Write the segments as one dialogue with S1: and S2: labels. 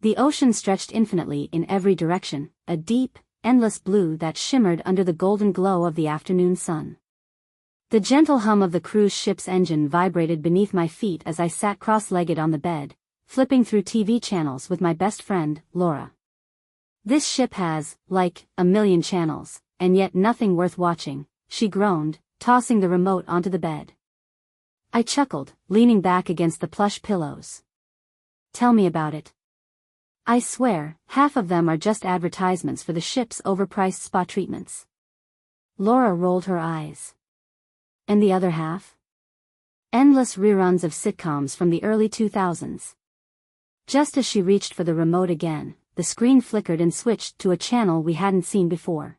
S1: The ocean stretched infinitely in every direction, a deep, endless blue that shimmered under the golden glow of the afternoon sun. The gentle hum of the cruise ship's engine vibrated beneath my feet as I sat cross-legged on the bed, flipping through TV channels with my best friend, Laura. "This ship has, like, a million channels, and yet nothing worth watching," she groaned, tossing the remote onto the bed. I chuckled, leaning back against the plush pillows. "Tell me about it." "I swear, half of them are just advertisements for the ship's overpriced spa treatments." Laura rolled her eyes. "And the other half?" "Endless reruns of sitcoms from the early 2000s. Just as she reached for the remote again, the screen flickered and switched to a channel we hadn't seen before.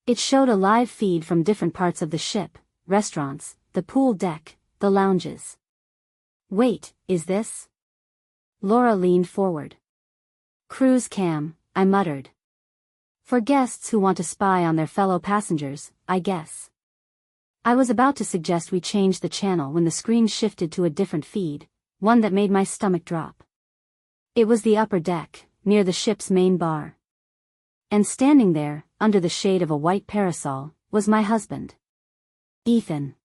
S1: It showed a live feed from different parts of the ship, restaurants, the pool deck, the lounges. "Wait, is this?" Laura leaned forward. "Cruise cam," I muttered. "For guests who want to spy on their fellow passengers, I guess." I was about to suggest we change the channel when the screen shifted to a different feed, one that made my stomach drop. It was the upper deck, near the ship's main bar. And standing there, under the shade of a white parasol, was my husband. "Ethan."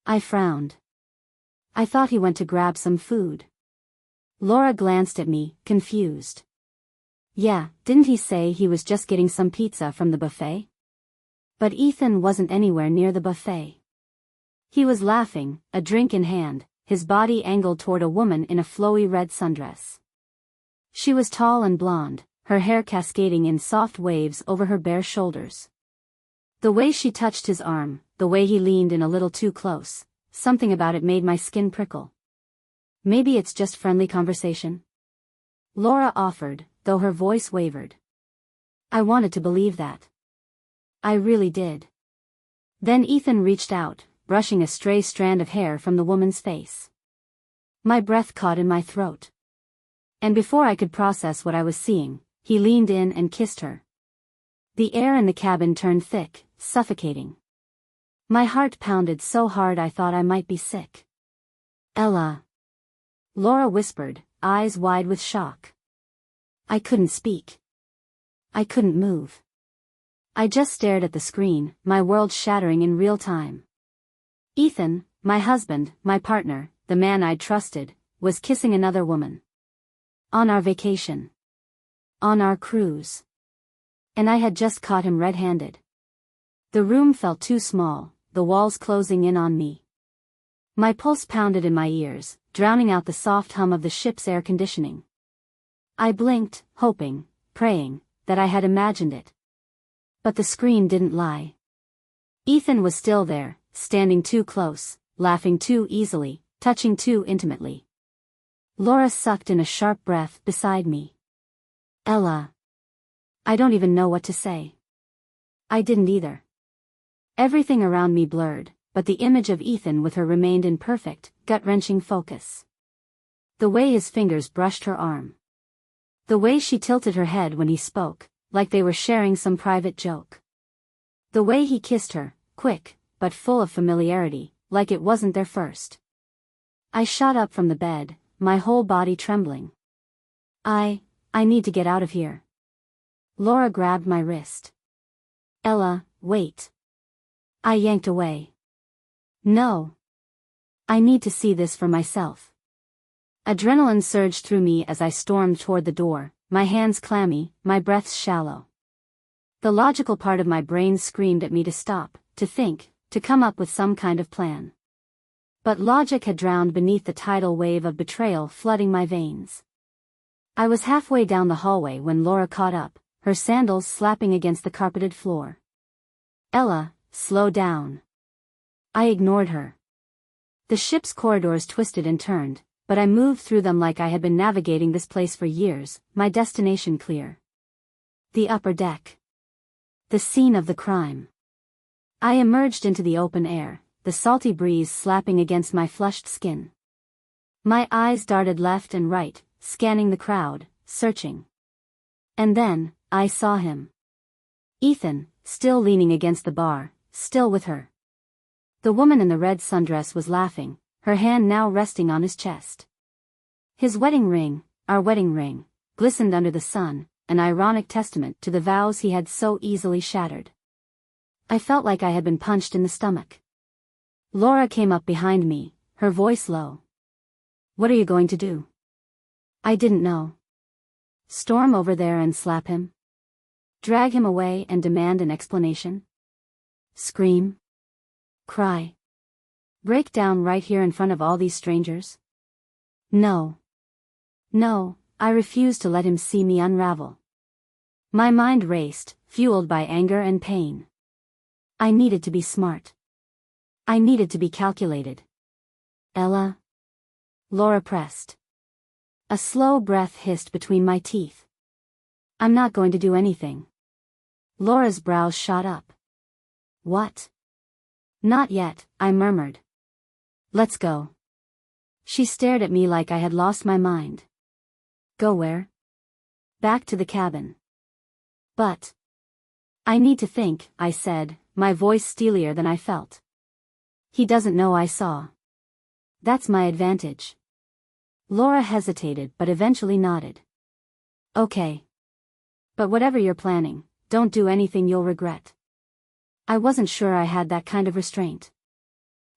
S1: I frowned. I thought he went to grab some food. Laura glanced at me, confused. "Yeah, didn't he say he was just getting some pizza from the buffet?" But Ethan wasn't anywhere near the buffet. He was laughing, a drink in hand, his body angled toward a woman in a flowy red sundress. She was tall and blonde, her hair cascading in soft waves over her bare shoulders. The way she touched his arm, the way he leaned in a little too close, something about it made my skin prickle. "Maybe it's just friendly conversation?" Laura offered, though her voice wavered. I wanted to believe that. I really did. Then Ethan reached out, brushing a stray strand of hair from the woman's face. My breath caught in my throat. And before I could process what I was seeing, he leaned in and kissed her. The air in the cabin turned thick, suffocating. My heart pounded so hard I thought I might be sick. "Ella," Laura whispered, eyes wide with shock. I couldn't speak. I couldn't move. I just stared at the screen, my world shattering in real time. Ethan, my husband, my partner, the man I'd trusted, was kissing another woman. On our vacation. On our cruise. And I had just caught him red-handed. The room felt too small, the walls closing in on me. My pulse pounded in my ears, drowning out the soft hum of the ship's air conditioning. I blinked, hoping, praying, that I had imagined it. But the screen didn't lie. Ethan was still there, standing too close, laughing too easily, touching too intimately. Laura sucked in a sharp breath beside me. "Ella." I don't even know what to say. I didn't either. Everything around me blurred, but the image of Ethan with her remained in perfect, gut-wrenching focus. The way his fingers brushed her arm. The way she tilted her head when he spoke, like they were sharing some private joke. The way he kissed her, quick, but full of familiarity, like it wasn't their first. I shot up from the bed, my whole body trembling. I need to get out of here." Laura grabbed my wrist. "Ella, wait." I yanked away. "No. I need to see this for myself." Adrenaline surged through me as I stormed toward the door, my hands clammy, my breath shallow. The logical part of my brain screamed at me to stop, to think, to come up with some kind of plan. But logic had drowned beneath the tidal wave of betrayal flooding my veins. I was halfway down the hallway when Laura caught up, her sandals slapping against the carpeted floor. "Ella, slow down." I ignored her. The ship's corridors twisted and turned, but I moved through them like I had been navigating this place for years, my destination clear. The upper deck. The scene of the crime. I emerged into the open air, the salty breeze slapping against my flushed skin. My eyes darted left and right, scanning the crowd, searching. And then, I saw him. Ethan, still leaning against the bar, still with her. The woman in the red sundress was laughing, her hand now resting on his chest. His wedding ring, our wedding ring, glistened under the sun, an ironic testament to the vows he had so easily shattered. I felt like I had been punched in the stomach. Laura came up behind me, her voice low. "What are you going to do?" I didn't know. Storm over there and slap him? Drag him away and demand an explanation? Scream? Cry? Break down right here in front of all these strangers? No. No, I refused to let him see me unravel. My mind raced, fueled by anger and pain. I needed to be smart. I needed to be calculated. "Ella?" Laura pressed. A slow breath hissed between my teeth. "I'm not going to do anything." Laura's brows shot up. "What?" "Not yet," I murmured. "Let's go." She stared at me like I had lost my mind. "Go where?" "Back to the cabin." "But..." "I need to think," I said, my voice steelier than I felt. "He doesn't know I saw. That's my advantage." Laura hesitated but eventually nodded. "Okay. But whatever you're planning, don't do anything you'll regret." I wasn't sure I had that kind of restraint.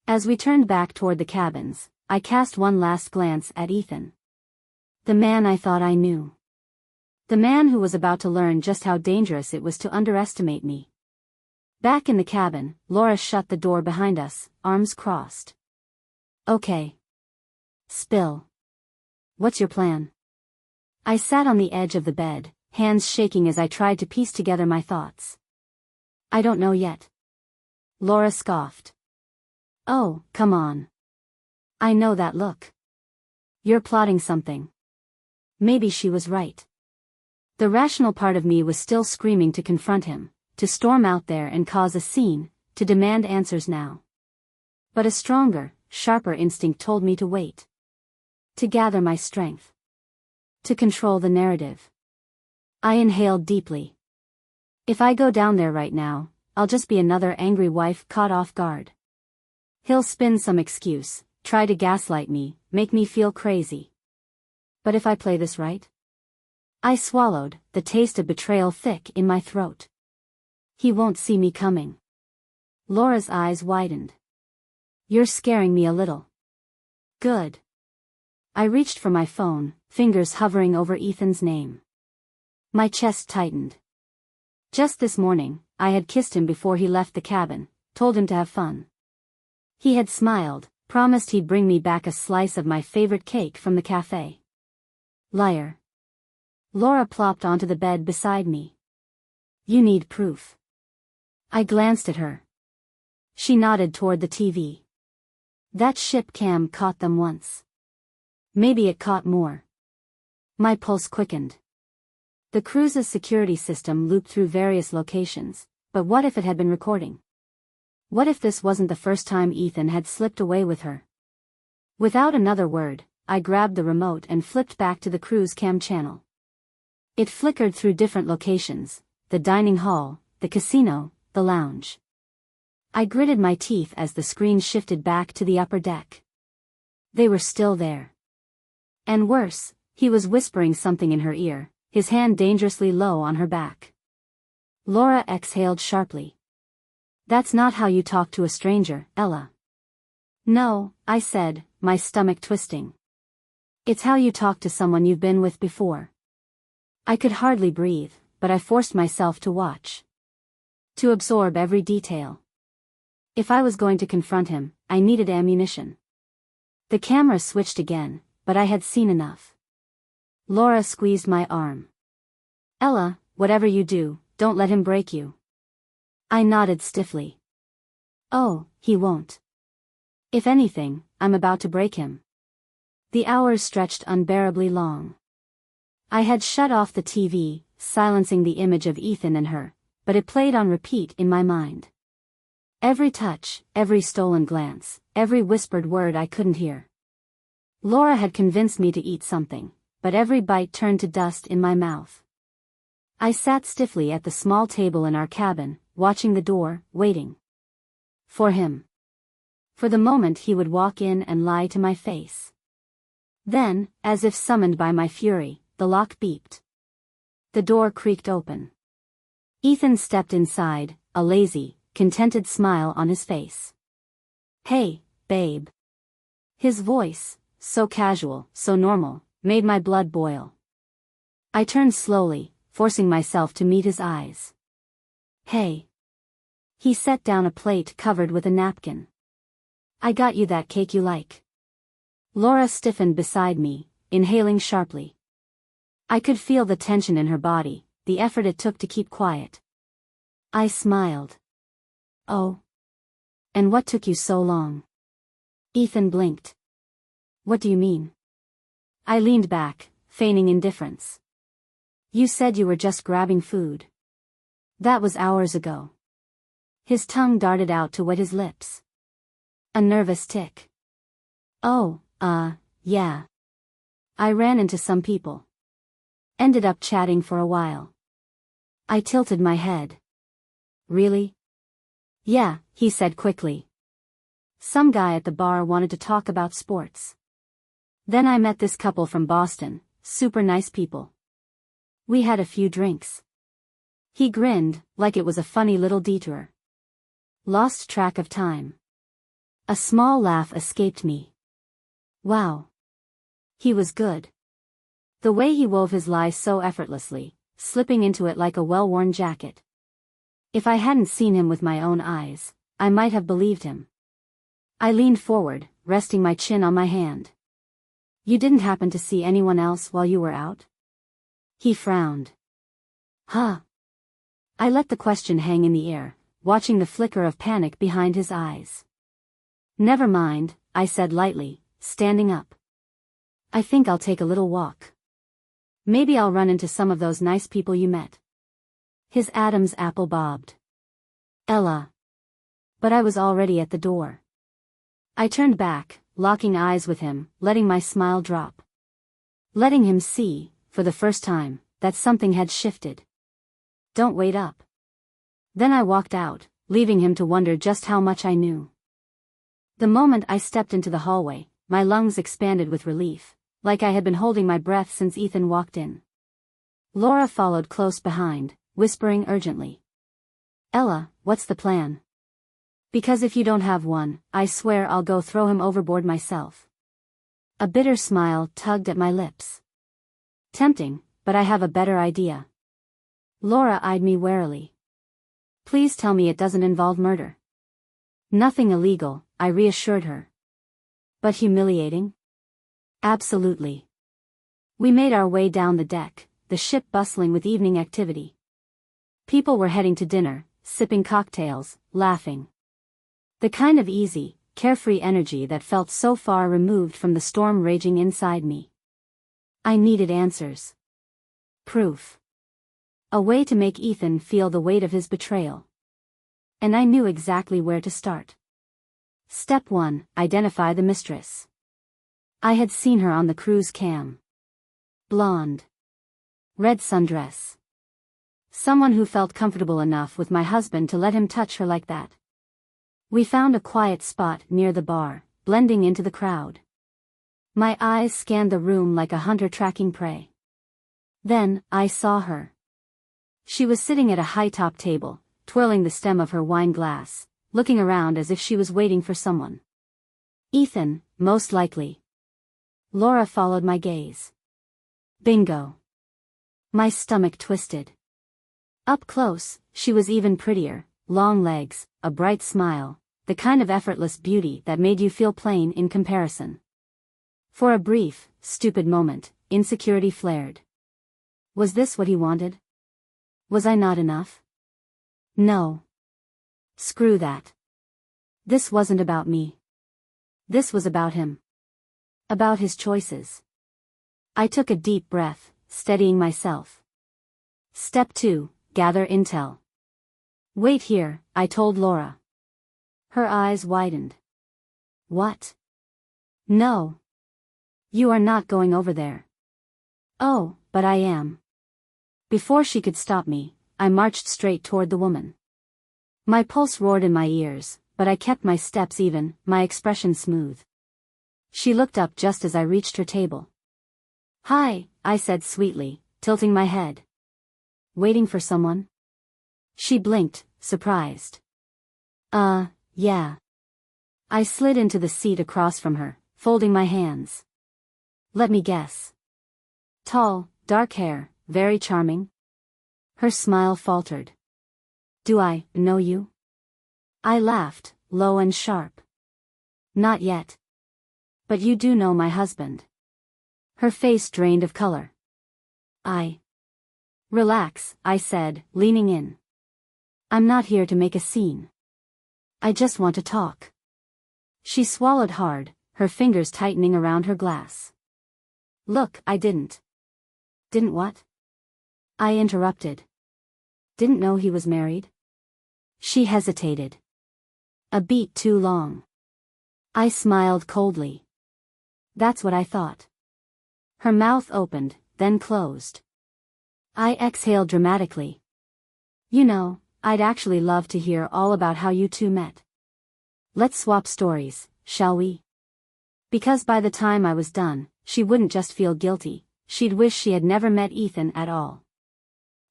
S1: As we turned back toward the cabins, I cast one last glance at Ethan. The man I thought I knew. The man who was about to learn just how dangerous it was to underestimate me. Back in the cabin, Laura shut the door behind us, arms crossed. "Okay. Spill. What's your plan?" I sat on the edge of the bed, hands shaking as I tried to piece together my thoughts. "I don't know yet." Laura scoffed. "Oh, come on. I know that look. You're plotting something." Maybe she was right. The rational part of me was still screaming to confront him, to storm out there and cause a scene, to demand answers now. But a stronger, sharper instinct told me to wait. To gather my strength. To control the narrative. I inhaled deeply. If I go down there right now, I'll just be another angry wife caught off guard. He'll spin some excuse, try to gaslight me, make me feel crazy. But if I play this right? I swallowed, the taste of betrayal thick in my throat. He won't see me coming. Laura's eyes widened. "You're scaring me a little." "Good." I reached for my phone, fingers hovering over Ethan's name. My chest tightened. Just this morning, I had kissed him before he left the cabin, told him to have fun. He had smiled, promised he'd bring me back a slice of my favorite cake from the cafe. Liar. Laura plopped onto the bed beside me. "You need proof." I glanced at her. She nodded toward the TV. That ship cam caught them once. Maybe it caught more. My pulse quickened. The cruise's security system looped through various locations, but what if it had been recording? What if this wasn't the first time Ethan had slipped away with her? Without another word, I grabbed the remote and flipped back to the cruise cam channel. It flickered through different locations, the dining hall, the casino, the lounge. I gritted my teeth as the screen shifted back to the upper deck. They were still there. And worse, he was whispering something in her ear, his hand dangerously low on her back. Laura exhaled sharply. "That's not how you talk to a stranger, Ella." "No," I said, my stomach twisting. "It's how you talk to someone you've been with before." I could hardly breathe, but I forced myself to watch. To absorb every detail. If I was going to confront him, I needed ammunition. The camera switched again, but I had seen enough. Laura squeezed my arm. "Ella, whatever you do, don't let him break you." I nodded stiffly. "Oh, he won't. If anything, I'm about to break him." The hours stretched unbearably long. I had shut off the TV, silencing the image of Ethan and her, but it played on repeat in my mind. Every touch, every stolen glance, every whispered word I couldn't hear. Laura had convinced me to eat something, but every bite turned to dust in my mouth. I sat stiffly at the small table in our cabin, watching the door, waiting. For him. For the moment he would walk in and lie to my face. Then, as if summoned by my fury, the lock beeped. The door creaked open. Ethan stepped inside, a lazy, contented smile on his face. "Hey, babe." His voice, so casual, so normal, made my blood boil. I turned slowly, forcing myself to meet his eyes. "Hey." He set down a plate covered with a napkin. "I got you that cake you like." Laura stiffened beside me, inhaling sharply. I could feel the tension in her body, the effort it took to keep quiet. I smiled. "Oh. And what took you so long?" Ethan blinked. "What do you mean?" I leaned back, feigning indifference. "You said you were just grabbing food." "That was hours ago." His tongue darted out to wet his lips. A nervous tick. "Oh, yeah. I ran into some people. Ended up chatting for a while." I tilted my head. "Really?" "Yeah," he said quickly. "Some guy at the bar wanted to talk about sports. Then I met this couple from Boston, super nice people. We had a few drinks." He grinned, like it was a funny little detour. Lost track of time. A small laugh escaped me. Wow. He was good. The way he wove his lie so effortlessly, slipping into it like a well-worn jacket. If I hadn't seen him with my own eyes, I might have believed him. I leaned forward, resting my chin on my hand. "You didn't happen to see anyone else while you were out?" He frowned. "Huh?" I let the question hang in the air, watching the flicker of panic behind his eyes. "Never mind," I said lightly, standing up. "I think I'll take a little walk. Maybe I'll run into some of those nice people you met." His Adam's apple bobbed. "Ella." But I was already at the door. I turned back, locking eyes with him, letting my smile drop. Letting him see, for the first time, that something had shifted. "Don't wait up." Then I walked out, leaving him to wonder just how much I knew. The moment I stepped into the hallway, my lungs expanded with relief, like I had been holding my breath since Ethan walked in. Laura followed close behind, whispering urgently. "Ella, what's the plan? Because if you don't have one, I swear I'll go throw him overboard myself." A bitter smile tugged at my lips. "Tempting, but I have a better idea." Laura eyed me warily. "Please tell me it doesn't involve murder." "Nothing illegal," I reassured her. "But humiliating?" "Absolutely." We made our way down the deck, the ship bustling with evening activity. People were heading to dinner, sipping cocktails, laughing. The kind of easy, carefree energy that felt so far removed from the storm raging inside me. I needed answers. Proof. A way to make Ethan feel the weight of his betrayal. And I knew exactly where to start. Step 1, identify the mistress. I had seen her on the cruise cam. Blonde. Red sundress. Someone who felt comfortable enough with my husband to let him touch her like that. We found a quiet spot near the bar, blending into the crowd. My eyes scanned the room like a hunter tracking prey. Then, I saw her. She was sitting at a high-top table, twirling the stem of her wine glass, looking around as if she was waiting for someone. Ethan, most likely. Laura followed my gaze. Bingo. My stomach twisted. Up close, she was even prettier, long legs, a bright smile, the kind of effortless beauty that made you feel plain in comparison. For a brief, stupid moment, insecurity flared. Was this what he wanted? Was I not enough? No. Screw that. This wasn't about me. This was about him. About his choices. I took a deep breath, steadying myself. Step 2, gather intel. Wait here, I told Laura. Her eyes widened. What? No. You are not going over there. Oh, but I am. Before she could stop me, I marched straight toward the woman. My pulse roared in my ears, but I kept my steps even, my expression smooth. She looked up just as I reached her table. Hi, I said sweetly, tilting my head. Waiting for someone? She blinked, surprised. Yeah. I slid into the seat across from her, folding my hands. Let me guess. Tall, dark hair, very charming? Her smile faltered. Do I know you? I laughed, low and sharp. Not yet. But you do know my husband. Her face drained of color. Relax, I said, leaning in. I'm not here to make a scene. I just want to talk. She swallowed hard, her fingers tightening around her glass. Look, I didn't. Didn't what? I interrupted. Didn't know he was married? She hesitated. A beat too long. I smiled coldly. That's what I thought. Her mouth opened, then closed. I exhaled dramatically. You know, I'd actually love to hear all about how you two met. Let's swap stories, shall we? Because by the time I was done, she wouldn't just feel guilty, she'd wish she had never met Ethan at all.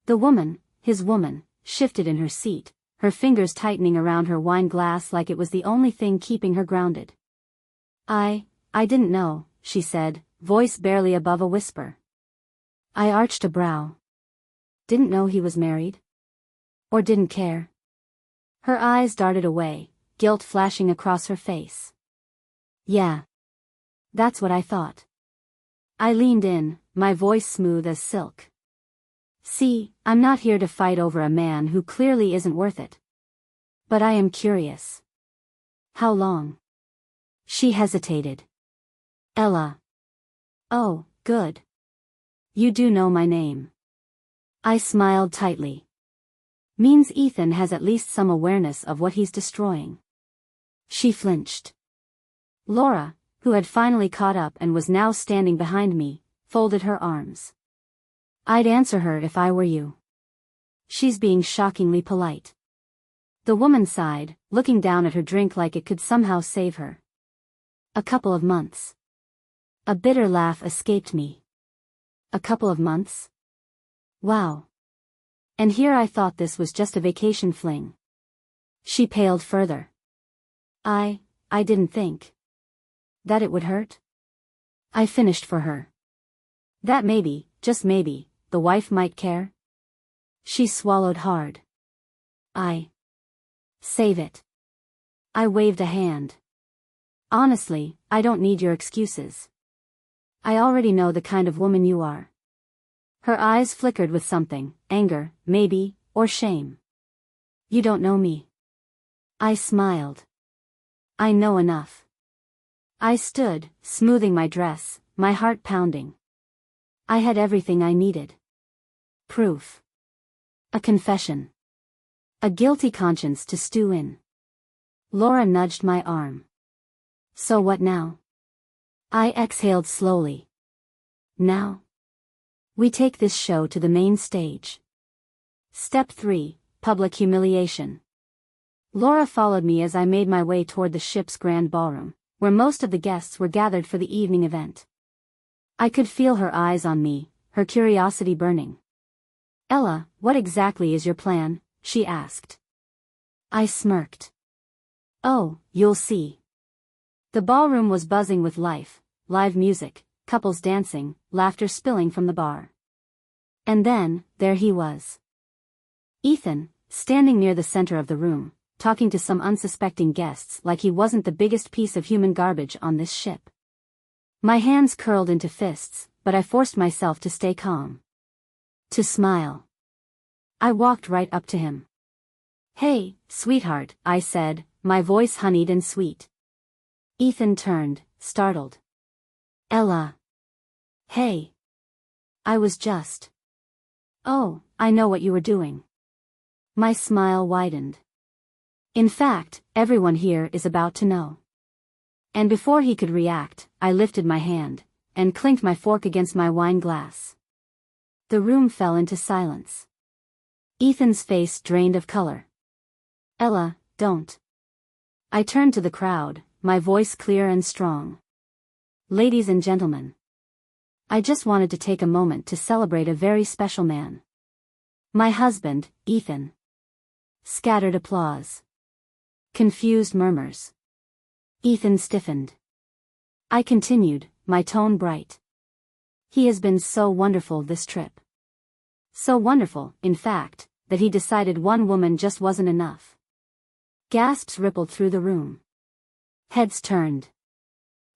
S1: The woman, his woman, shifted in her seat, her fingers tightening around her wine glass like it was the only thing keeping her grounded. I didn't know, she said, voice barely above a whisper. I arched a brow. Didn't know he was married? Or didn't care? Her eyes darted away, guilt flashing across her face. Yeah. That's what I thought. I leaned in, my voice smooth as silk. See, I'm not here to fight over a man who clearly isn't worth it. But I am curious. How long? She hesitated. Ella. Oh, good. You do know my name. I smiled tightly. Means Ethan has at least some awareness of what he's destroying. She flinched. Laura, who had finally caught up and was now standing behind me, folded her arms. I'd answer her if I were you. She's being shockingly polite. The woman sighed, looking down at her drink like it could somehow save her. A couple of months. A bitter laugh escaped me. A couple of months? Wow. And here I thought this was just a vacation fling. She paled further. I didn't think. That it would hurt? I finished for her. That maybe, just maybe, the wife might care? She swallowed hard. Save it. I waved a hand. Honestly, I don't need your excuses. I already know the kind of woman you are. Her eyes flickered with something, anger, maybe, or shame. You don't know me. I smiled. I know enough. I stood, smoothing my dress, my heart pounding. I had everything I needed. Proof. A confession. A guilty conscience to stew in. Laura nudged my arm. So what now? I exhaled slowly. Now? We take this show to the main stage. Step 3, Public Humiliation. Laura followed me as I made my way toward the ship's grand ballroom, where most of the guests were gathered for the evening event. I could feel her eyes on me, her curiosity burning. Ella, what exactly is your plan? She asked. I smirked. Oh, you'll see. The ballroom was buzzing with life, live music, couples dancing, laughter spilling from the bar. And then, there he was. Ethan, standing near the center of the room, talking to some unsuspecting guests like he wasn't the biggest piece of human garbage on this ship. My hands curled into fists, but I forced myself to stay calm. To smile. I walked right up to him. Hey, sweetheart, I said, my voice honeyed and sweet. Ethan turned, startled. Ella. Hey. I was just. Oh, I know what you were doing. My smile widened. In fact, everyone here is about to know. And before he could react, I lifted my hand, and clinked my fork against my wine glass. The room fell into silence. Ethan's face drained of color. Ella, don't. I turned to the crowd, my voice clear and strong. Ladies and gentlemen. I just wanted to take a moment to celebrate a very special man. My husband, Ethan. Scattered applause. Confused murmurs. Ethan stiffened. I continued, my tone bright. He has been so wonderful this trip. So wonderful, in fact, that he decided one woman just wasn't enough. Gasps rippled through the room. Heads turned.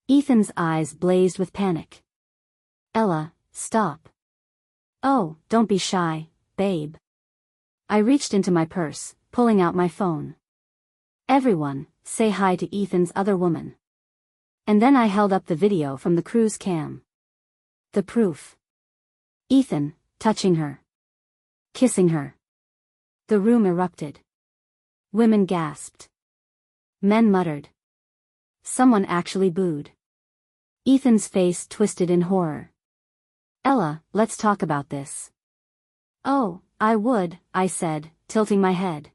S1: Ethan's eyes blazed with panic. Ella, stop. Oh, don't be shy, babe. I reached into my purse, pulling out my phone. Everyone, say hi to Ethan's other woman. And then I held up the video from the cruise cam. The proof. Ethan, touching her. Kissing her. The room erupted. Women gasped. Men muttered. Someone actually booed. Ethan's face twisted in horror. Ella, let's talk about this. Oh, I would, I said, tilting my head.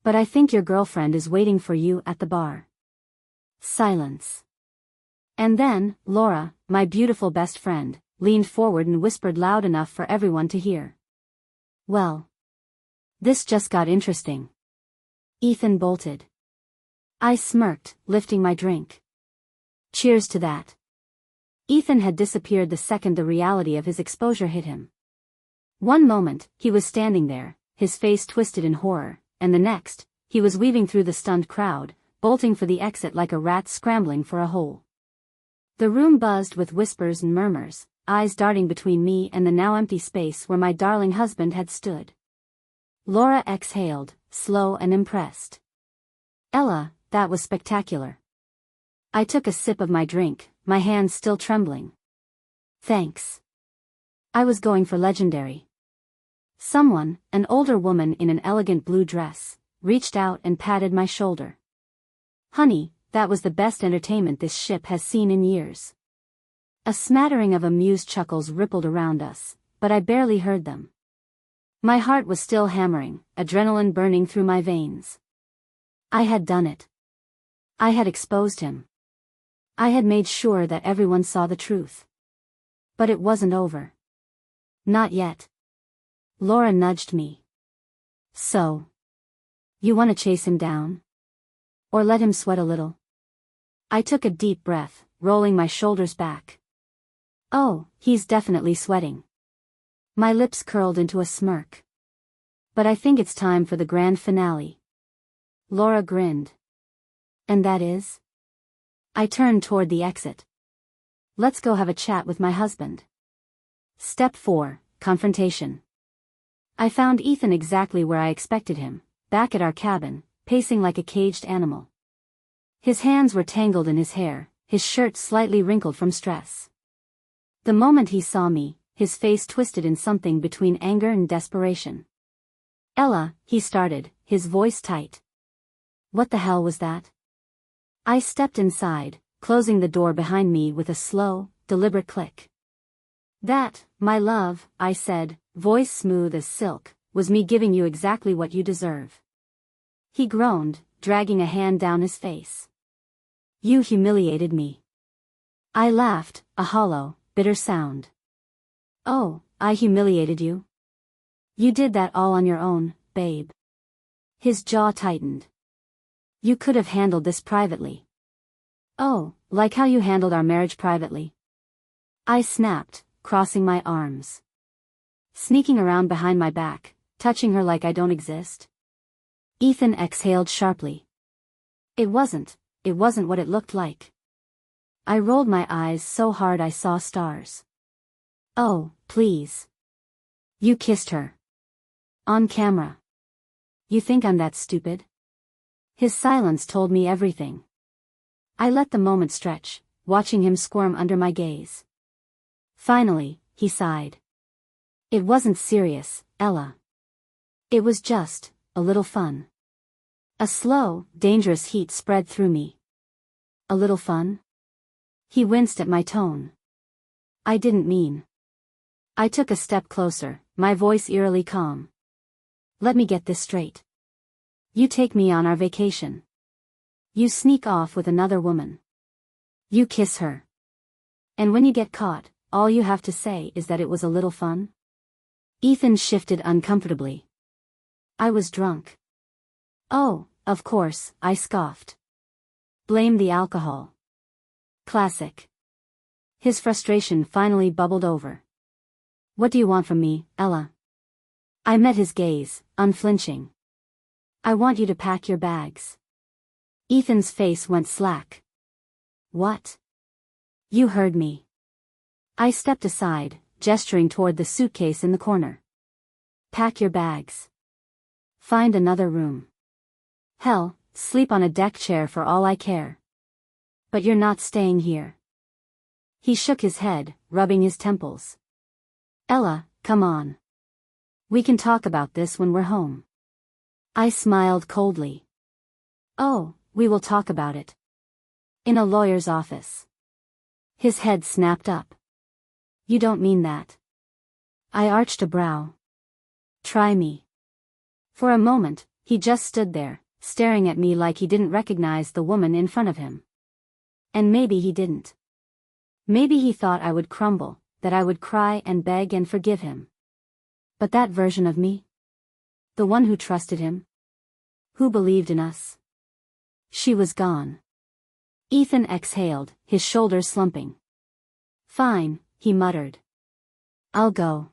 S1: But I think your girlfriend is waiting for you at the bar. Silence. And then, Laura, my beautiful best friend, leaned forward and whispered loud enough for everyone to hear. Well. This just got interesting. Ethan bolted. I smirked, lifting my drink. Cheers to that. Ethan had disappeared the second the reality of his exposure hit him. One moment, he was standing there, his face twisted in horror, and the next, he was weaving through the stunned crowd, bolting for the exit like a rat scrambling for a hole. The room buzzed with whispers and murmurs, eyes darting between me and the now empty space where my darling husband had stood. Laura exhaled, slow and impressed. Ella, that was spectacular. I took a sip of my drink, my hands still trembling. Thanks. I was going for legendary. Someone, an older woman in an elegant blue dress, reached out and patted my shoulder. Honey, that was the best entertainment this ship has seen in years. A smattering of amused chuckles rippled around us, but I barely heard them. My heart was still hammering, adrenaline burning through my veins. I had done it. I had exposed him. I had made sure that everyone saw the truth. But it wasn't over. Not yet. Laura nudged me. So. You want to chase him down? Or let him sweat a little? I took a deep breath, rolling my shoulders back. Oh, he's definitely sweating. My lips curled into a smirk. But I think it's time for the grand finale. Laura grinned. And that is? I turned toward the exit. Let's go have a chat with my husband. Step 4, Confrontation. I found Ethan exactly where I expected him, back at our cabin, pacing like a caged animal. His hands were tangled in his hair, his shirt slightly wrinkled from stress. The moment he saw me, his face twisted in something between anger and desperation. Ella, he started, his voice tight. What the hell was that? I stepped inside, closing the door behind me with a slow, deliberate click. That, my love, I said, voice smooth as silk, was me giving you exactly what you deserve. He groaned, dragging a hand down his face. You humiliated me. I laughed, a hollow, bitter sound. Oh, I humiliated you? You did that all on your own, babe. His jaw tightened. You could have handled this privately. Oh, like how you handled our marriage privately. I snapped, crossing my arms. Sneaking around behind my back, touching her like I don't exist. Ethan exhaled sharply. It wasn't what it looked like. I rolled my eyes so hard I saw stars. Oh, please. You kissed her. On camera. You think I'm that stupid? His silence told me everything. I let the moment stretch, watching him squirm under my gaze. Finally, he sighed. It wasn't serious, Ella. It was just a little fun. A slow, dangerous heat spread through me. A little fun? He winced at my tone. I didn't mean. I took a step closer, my voice eerily calm. Let me get this straight. You take me on our vacation. You sneak off with another woman. You kiss her. And when you get caught, all you have to say is that it was a little fun? Ethan shifted uncomfortably. I was drunk. Oh, of course, I scoffed. Blame the alcohol. Classic. His frustration finally bubbled over. What do you want from me, Ella? I met his gaze, unflinching. I want you to pack your bags. Ethan's face went slack. What? You heard me. I stepped aside, gesturing toward the suitcase in the corner. Pack your bags. Find another room. Hell, sleep on a deck chair for all I care. But you're not staying here. He shook his head, rubbing his temples. Ella, come on. We can talk about this when we're home. I smiled coldly. Oh, we will talk about it. In a lawyer's office. His head snapped up. You don't mean that. I arched a brow. Try me. For a moment, he just stood there, staring at me like he didn't recognize the woman in front of him. And maybe he didn't. Maybe he thought I would crumble, that I would cry and beg and forgive him. But that version of me? The one who trusted him? Who believed in us? She was gone. Ethan exhaled, his shoulders slumping. Fine, he muttered. I'll go.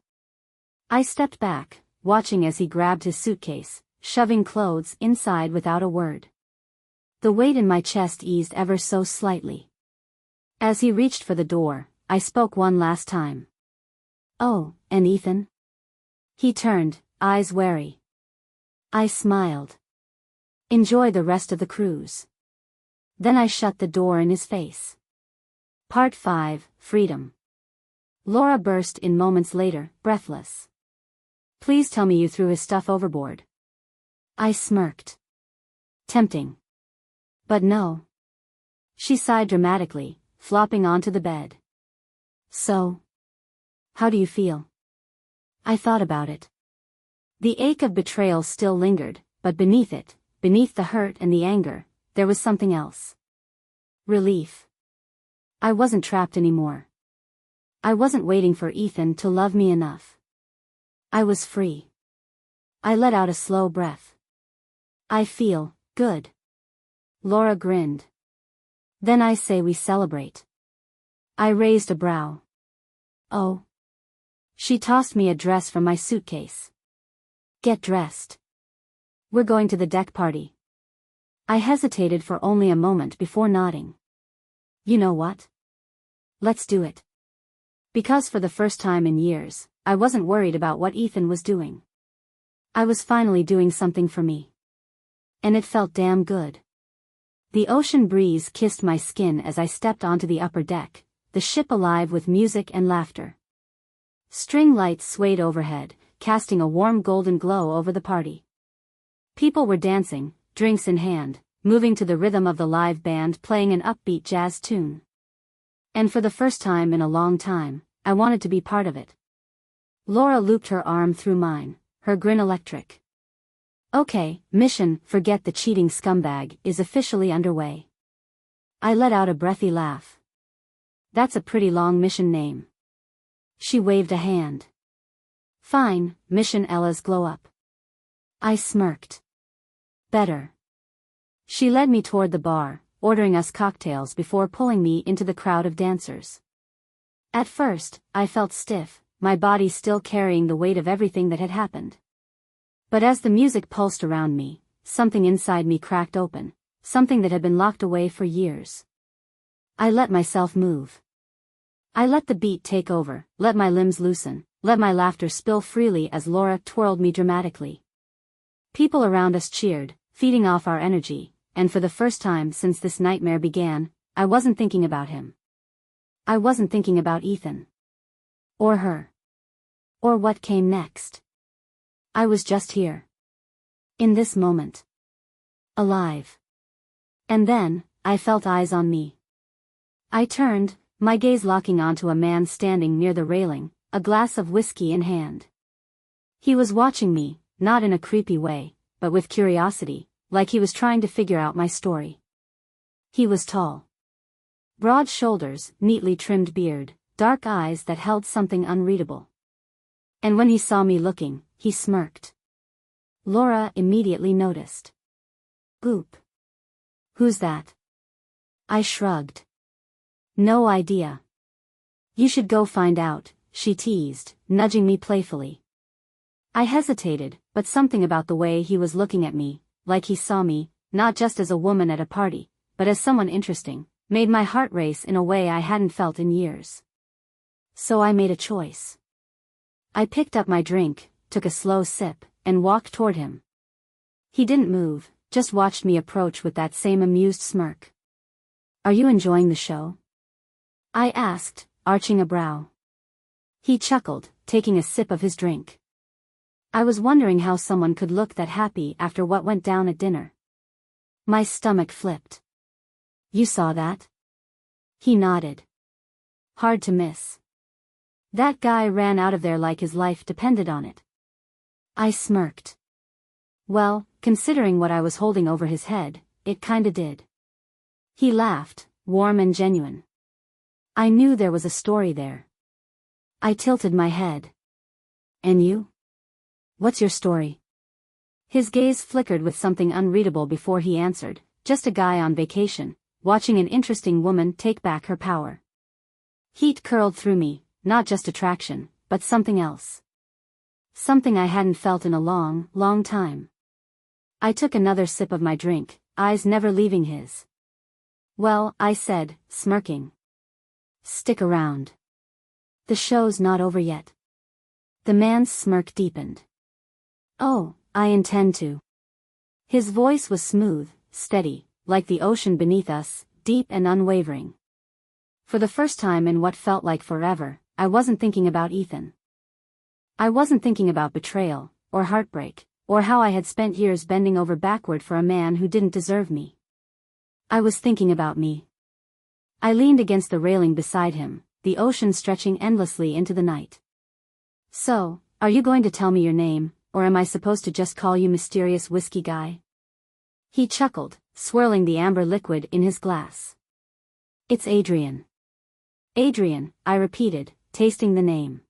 S1: I stepped back, watching as he grabbed his suitcase, shoving clothes inside without a word. The weight in my chest eased ever so slightly. As he reached for the door, I spoke one last time. Oh, and Ethan? He turned, eyes wary. I smiled. Enjoy the rest of the cruise. Then I shut the door in his face. Part 5, Freedom. Laura burst in moments later, breathless. Please tell me you threw his stuff overboard. I smirked. Tempting. But no. She sighed dramatically, flopping onto the bed. So? How do you feel? I thought about it. The ache of betrayal still lingered, but beneath it, beneath the hurt and the anger, there was something else. Relief. I wasn't trapped anymore. I wasn't waiting for Ethan to love me enough. I was free. I let out a slow breath. I feel good. Laura grinned. Then I say we celebrate. I raised a brow. Oh. She tossed me a dress from my suitcase. Get dressed. We're going to the deck party. I hesitated for only a moment before nodding. You know what? Let's do it. Because for the first time in years, I wasn't worried about what Ethan was doing. I was finally doing something for me. And it felt damn good. The ocean breeze kissed my skin as I stepped onto the upper deck, the ship alive with music and laughter. String lights swayed overhead, casting a warm golden glow over the party. People were dancing, drinks in hand, moving to the rhythm of the live band playing an upbeat jazz tune. And for the first time in a long time, I wanted to be part of it. Laura looped her arm through mine, her grin electric. Okay, mission Forget the Cheating Scumbag is officially underway. I let out a breathy laugh. That's a pretty long mission name. She waved a hand. Fine, Mission Ella's Glow Up. I smirked. Better. She led me toward the bar, ordering us cocktails before pulling me into the crowd of dancers. At first, I felt stiff, my body still carrying the weight of everything that had happened. But as the music pulsed around me, something inside me cracked open, something that had been locked away for years. I let myself move. I let the beat take over, let my limbs loosen, let my laughter spill freely as Laura twirled me dramatically. People around us cheered, feeding off our energy, and for the first time since this nightmare began, I wasn't thinking about him. I wasn't thinking about Ethan. Or her. Or what came next. I was just here. In this moment. Alive. And then, I felt eyes on me. I turned, my gaze locking onto a man standing near the railing, a glass of whiskey in hand. He was watching me, not in a creepy way, but with curiosity, like he was trying to figure out my story. He was tall. Broad shoulders, neatly trimmed beard, dark eyes that held something unreadable. And when he saw me looking, he smirked. Laura immediately noticed. Goop. Who's that? I shrugged. No idea. You should go find out, she teased, nudging me playfully. I hesitated, but something about the way he was looking at me, like he saw me, not just as a woman at a party, but as someone interesting, made my heart race in a way I hadn't felt in years. So I made a choice. I picked up my drink, took a slow sip, and walked toward him. He didn't move, just watched me approach with that same amused smirk. Are you enjoying the show? I asked, arching a brow. He chuckled, taking a sip of his drink. I was wondering how someone could look that happy after what went down at dinner. My stomach flipped. You saw that? He nodded. Hard to miss. That guy ran out of there like his life depended on it. I smirked. Well, considering what I was holding over his head, it kinda did. He laughed, warm and genuine. I knew there was a story there. I tilted my head. And you? What's your story? His gaze flickered with something unreadable before he answered, just a guy on vacation, watching an interesting woman take back her power. Heat curled through me, not just attraction, but something else. Something I hadn't felt in a long, long time. I took another sip of my drink, eyes never leaving his. Well, I said, smirking. Stick around. The show's not over yet. The man's smirk deepened. Oh, I intend to. His voice was smooth, steady, like the ocean beneath us, deep and unwavering. For the first time in what felt like forever, I wasn't thinking about Ethan. I wasn't thinking about betrayal, or heartbreak, or how I had spent years bending over backward for a man who didn't deserve me. I was thinking about me. I leaned against the railing beside him, the ocean stretching endlessly into the night. So, are you going to tell me your name, or am I supposed to just call you mysterious whiskey guy? He chuckled, swirling the amber liquid in his glass. It's Adrian. Adrian, I repeated, tasting the name.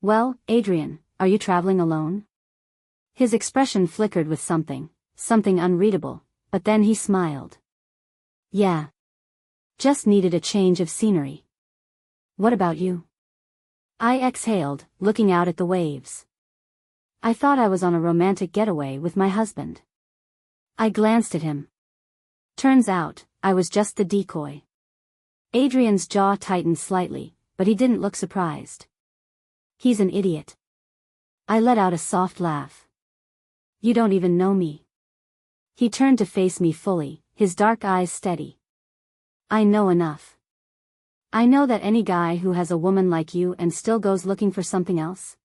S1: Well, Adrian, are you traveling alone? His expression flickered with something unreadable, but then he smiled. Yeah. Just needed a change of scenery. What about you? I exhaled, looking out at the waves. I thought I was on a romantic getaway with my husband. I glanced at him. Turns out, I was just the decoy. Adrian's jaw tightened slightly, but he didn't look surprised. He's an idiot. I let out a soft laugh. You don't even know me. He turned to face me fully, his dark eyes steady. I know enough. I know that any guy who has a woman like you and still goes looking for something else,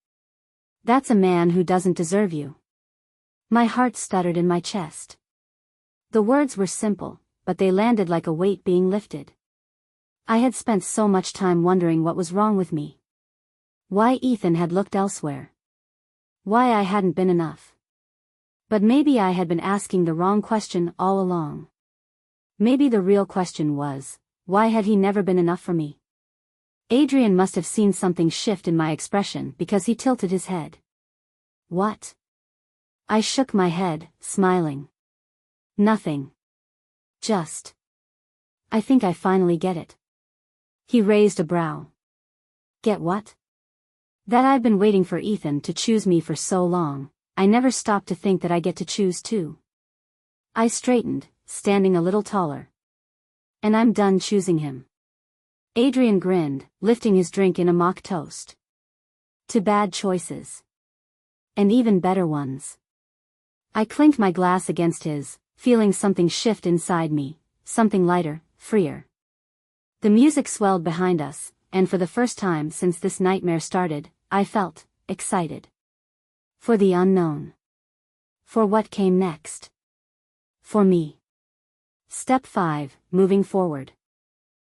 S1: that's a man who doesn't deserve you. My heart stuttered in my chest. The words were simple, but they landed like a weight being lifted. I had spent so much time wondering what was wrong with me. Why Ethan had looked elsewhere. Why I hadn't been enough. But maybe I had been asking the wrong question all along. Maybe the real question was, why had he never been enough for me? Adrian must have seen something shift in my expression because he tilted his head. What? I shook my head, smiling. Nothing. Just. I think I finally get it. He raised a brow. Get what? That I've been waiting for Ethan to choose me for so long, I never stopped to think that I get to choose too. I straightened, standing a little taller. And I'm done choosing him. Adrian grinned, lifting his drink in a mock toast. To bad choices. And even better ones. I clinked my glass against his, feeling something shift inside me, something lighter, freer. The music swelled behind us, and for the first time since this nightmare started, I felt excited. For the unknown. For what came next. For me. Step 5, moving forward.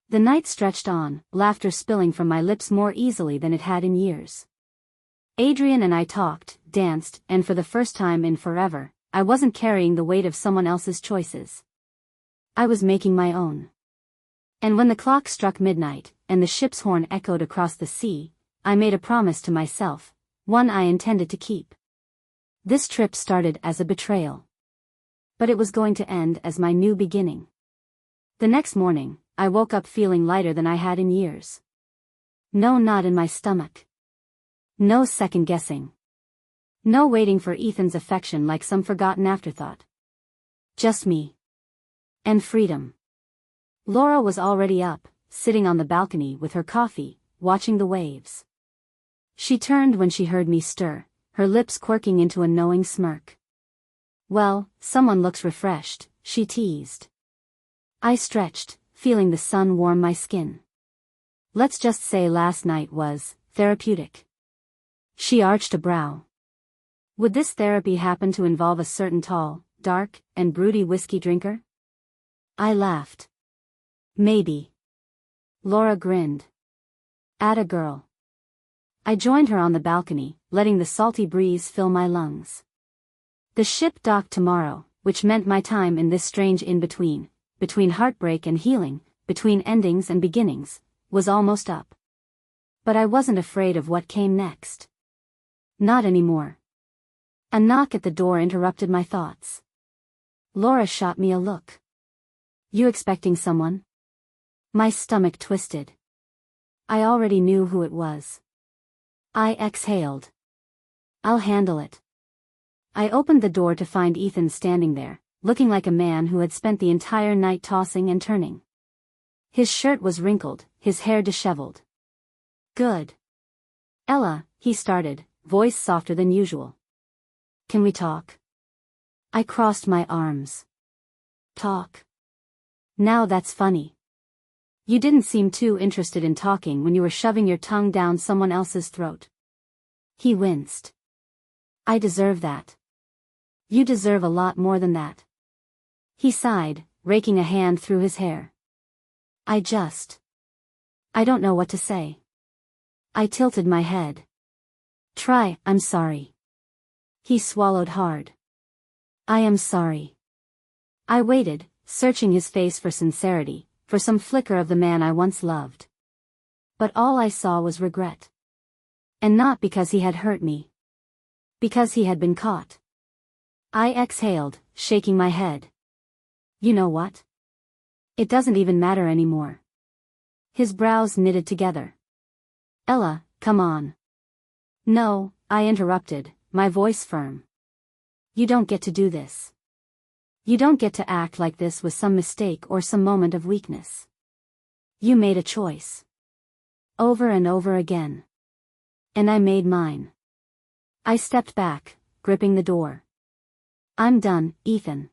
S1: The night stretched on, laughter spilling from my lips more easily than it had in years. Adrian and I talked, danced, and for the first time in forever, I wasn't carrying the weight of someone else's choices. I was making my own. And when the clock struck midnight, and the ship's horn echoed across the sea, I made a promise to myself, one I intended to keep. This trip started as a betrayal. But it was going to end as my new beginning. The next morning, I woke up feeling lighter than I had in years. No knot in my stomach. No second guessing. No waiting for Ethan's affection like some forgotten afterthought. Just me. And freedom. Laura was already up, sitting on the balcony with her coffee, watching the waves. She turned when she heard me stir, her lips quirking into a knowing smirk. "Well, someone looks refreshed," she teased. I stretched, feeling the sun warm my skin. "Let's just say last night was therapeutic." She arched a brow. Would this therapy happen to involve a certain tall, dark, and broody whiskey drinker? I laughed. Maybe. Laura grinned. Atta girl. I joined her on the balcony, letting the salty breeze fill my lungs. The ship docked tomorrow, which meant my time in this strange in-between, between heartbreak and healing, between endings and beginnings, was almost up. But I wasn't afraid of what came next. Not anymore. A knock at the door interrupted my thoughts. Laura shot me a look. "You expecting someone?" My stomach twisted. I already knew who it was. I exhaled. "I'll handle it." I opened the door to find Ethan standing there, looking like a man who had spent the entire night tossing and turning. His shirt was wrinkled, his hair disheveled. "Good. Ella," he started, voice softer than usual. "Can we talk?" I crossed my arms. "Talk? Now that's funny. You didn't seem too interested in talking when you were shoving your tongue down someone else's throat." He winced. "I deserve that." "You deserve a lot more than that." He sighed, raking a hand through his hair. I don't know what to say." I tilted my head. "I'm sorry." He swallowed hard. "I am sorry." I waited, searching his face for sincerity, for some flicker of the man I once loved. But all I saw was regret. And not because he had hurt me. Because he had been caught. I exhaled, shaking my head. "You know what? It doesn't even matter anymore." His brows knitted together. "Ella, come on." "No," I interrupted, my voice firm. "You don't get to do this. You don't get to act like this was some mistake or some moment of weakness. You made a choice. Over and over again. And I made mine." I stepped back, gripping the door. "I'm done, Ethan.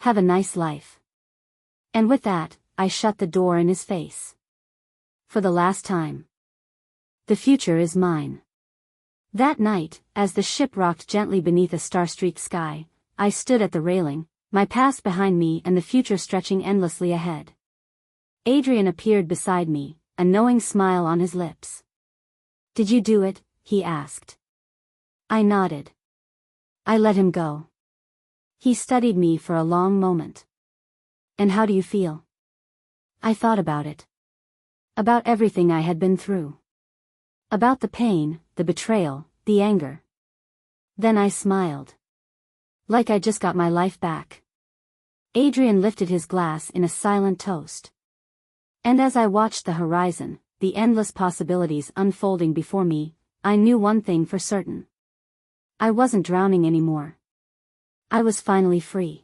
S1: Have a nice life." And with that, I shut the door in his face. For the last time. The future is mine. That night, as the ship rocked gently beneath a star-streaked sky, I stood at the railing, my past behind me and the future stretching endlessly ahead. Adrian appeared beside me, a knowing smile on his lips. "Did you do it?" he asked. I nodded. I let him go. He studied me for a long moment. "And how do you feel?" I thought about it. About everything I had been through. About the pain, the betrayal, the anger. Then I smiled. Like I just got my life back. Adrian lifted his glass in a silent toast. And as I watched the horizon, the endless possibilities unfolding before me, I knew one thing for certain. I wasn't drowning anymore. I was finally free.